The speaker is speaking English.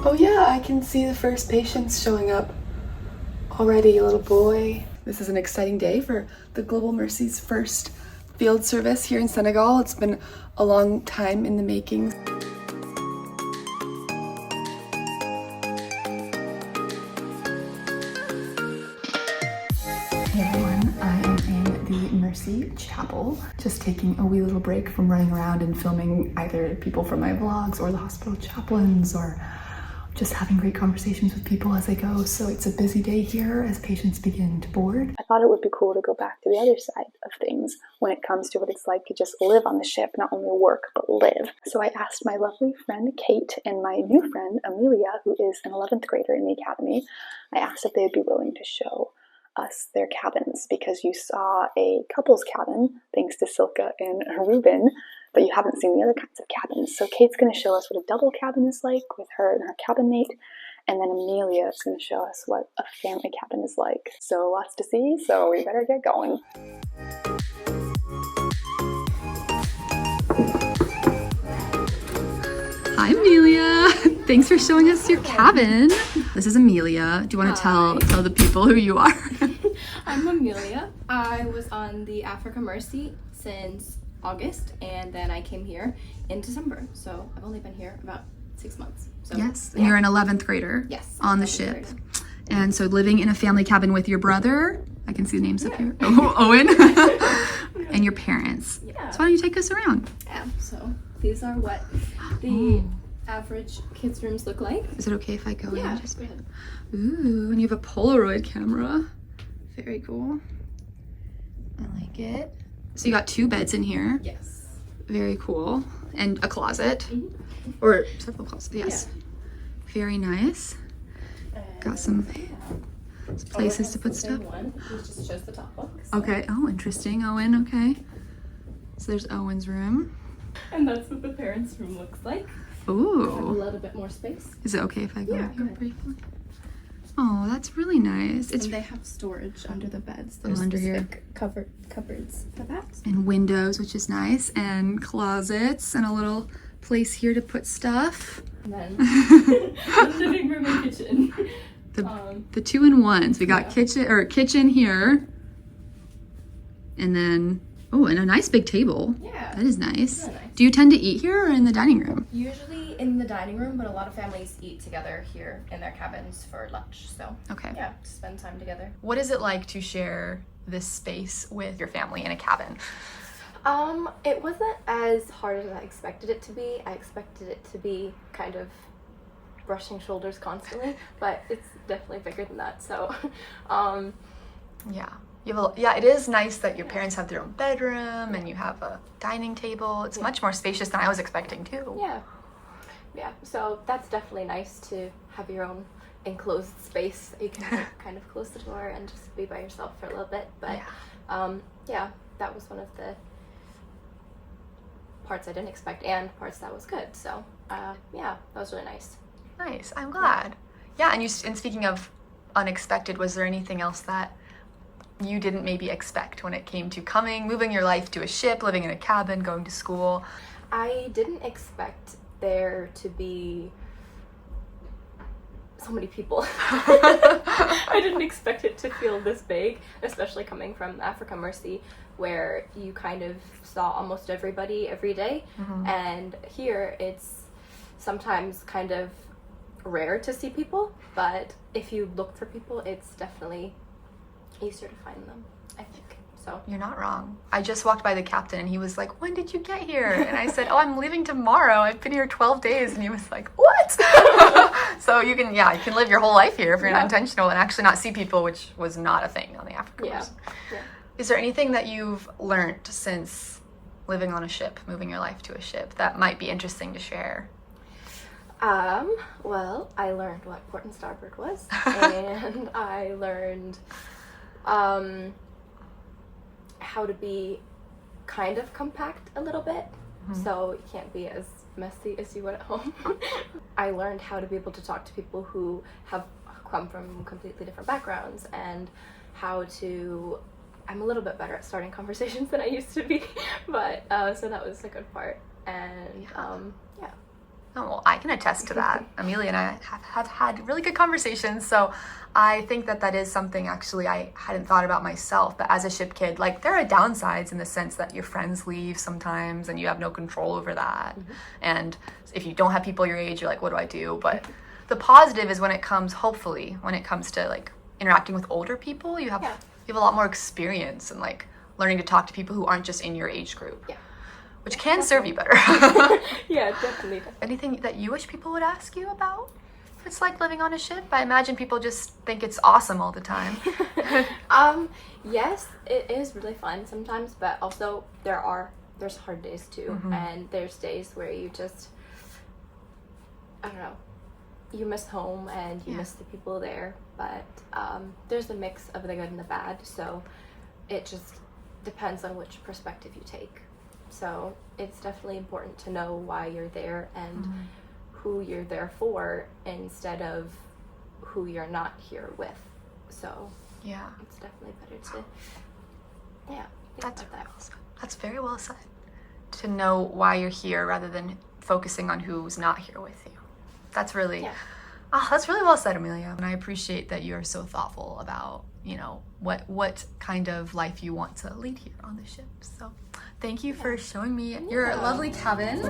Oh yeah, I can see the first patients showing up already, little boy. This is an exciting day for the Global Mercy's first field service here in Senegal. It's been a long time in the making. Hey everyone, I am in the Mercy Chapel, just taking a wee little break from running around and filming either people from my vlogs or the hospital chaplains, or just having great conversations with people as I go. So it's a busy day here as patients begin to board. I thought it would be cool to go back to the other side of things when it comes to what it's like to just live on the ship, not only work, but live. So I asked my lovely friend Kate and my new friend Amelia, who is an 11th grader in the academy, I asked if they would be willing to show us their cabins, because you saw a couple's cabin, thanks to Silka and Ruben, but you haven't seen the other kinds of cabins. So Kate's going to show us what a double cabin is like with her and her cabin mate, and then Amelia is going to show us what a family cabin is like. So lots to see, so we better get going. Hi Amelia! Thanks for showing us your cabin. This is Amelia. Do you want to tell the people who you are? I'm Amelia. I was on the Africa Mercy since August, and then I came here in December. So I've only been here about 6 months. So, yes, and you're an 11th grader. Yes, on the ship. And so living in a family cabin with your brother, I can see the names up here. Oh, Owen. And your parents. Yeah. So why don't you take us around? Yeah, so these are what the average kids' rooms look like. Is it okay if I go in? Just go ahead. Ooh, and you have a Polaroid camera. Very cool. I like it. So you got 2 beds in here. Yes. Very cool. And a closet. Mm-hmm. Or several closets, yes. Yeah. Very nice. Got some places to put stuff. One, which just shows the top box. Okay. Oh, interesting. Owen, okay. So there's Owen's room. And that's what the parents' room looks like. Ooh. Have a little bit more space. Is it okay if I go Yeah, in go here ahead. briefly? Oh, that's really nice. It's And they have storage under the beds. There's under here. specific cupboards for that. And windows, which is nice, and closets, and a little place here to put stuff. And then the living room and kitchen. The 2-in-1s. We got Yeah. kitchen here, and then and a nice big table. Yeah. That is nice. Really nice. Do you tend to eat here or in the dining room? Usually in the dining room, but a lot of families eat together here in their cabins for lunch. So Okay. yeah, spend time together. What is it like to share this space with your family in a cabin? It wasn't as hard as I expected it to be. I expected it to be kind of brushing shoulders constantly, but it's definitely bigger than that. So, Yeah. It is nice that your parents have their own bedroom and you have a dining table. It's much more spacious than I was expecting too. yeah. So that's definitely nice to have your own enclosed space that you can kind of close the door and just be by yourself for a little bit. But that was one of the parts I didn't expect and parts that was good. So that was really nice. Nice. I'm glad. Yeah, and speaking of unexpected, was there anything else that you didn't maybe expect when it came to moving your life to a ship, living in a cabin, going to school? I didn't expect there to be so many people. I didn't expect it to feel this big, especially coming from Africa Mercy, where you kind of saw almost everybody every day. Mm-hmm. And here it's sometimes kind of rare to see people, but if you look for people, it's definitely easier to find them, I think. So You're not wrong. I just walked by the captain and he was like, "When did you get here?" And I said, "Oh, I'm leaving tomorrow. I've been here 12 days." And he was like, "What?" So you can live your whole life here if you're not intentional and actually not see people, which was not a thing on the Africa Mercy. Yeah. Is there anything that you've learned since living on a ship, moving your life to a ship, that might be interesting to share? Well, I learned what port and starboard was, and I learned how to be kind of compact a little bit, so you can't be as messy as you would at home. I learned how to be able to talk to people who have come from completely different backgrounds, and I'm a little bit better at starting conversations than I used to be, but so that was a good part. And Oh, well, I can attest to that. Amelia and I have had really good conversations, so I think that is something actually I hadn't thought about myself. But as a ship kid, like, there are downsides in the sense that your friends leave sometimes and you have no control over that. And if you don't have people your age, you're like, what do I do? But the positive is when it comes to like interacting with older people, you have a lot more experience and like learning to talk to people who aren't just in your age group. Yeah. Which can serve you better. Yeah, definitely. Anything that you wish people would ask you about? It's like living on a ship. I imagine people just think it's awesome all the time. Yes, it is really fun sometimes, but also there's hard days too, and there's days where you just, I don't know, you miss home and you miss the people there, but there's a mix of the good and the bad, so it just depends on which perspective you take. So it's definitely important to know why you're there and who you're there for instead of who you're not here with. So yeah, it's definitely better to think that's about that. well said. That's very well said. To know why you're here rather than focusing on who's not here with you. That's really that's really well said, Amelia. And I appreciate that you're so thoughtful about, you know, what kind of life you want to lead here on the ship. So thank you for showing me your lovely cabin.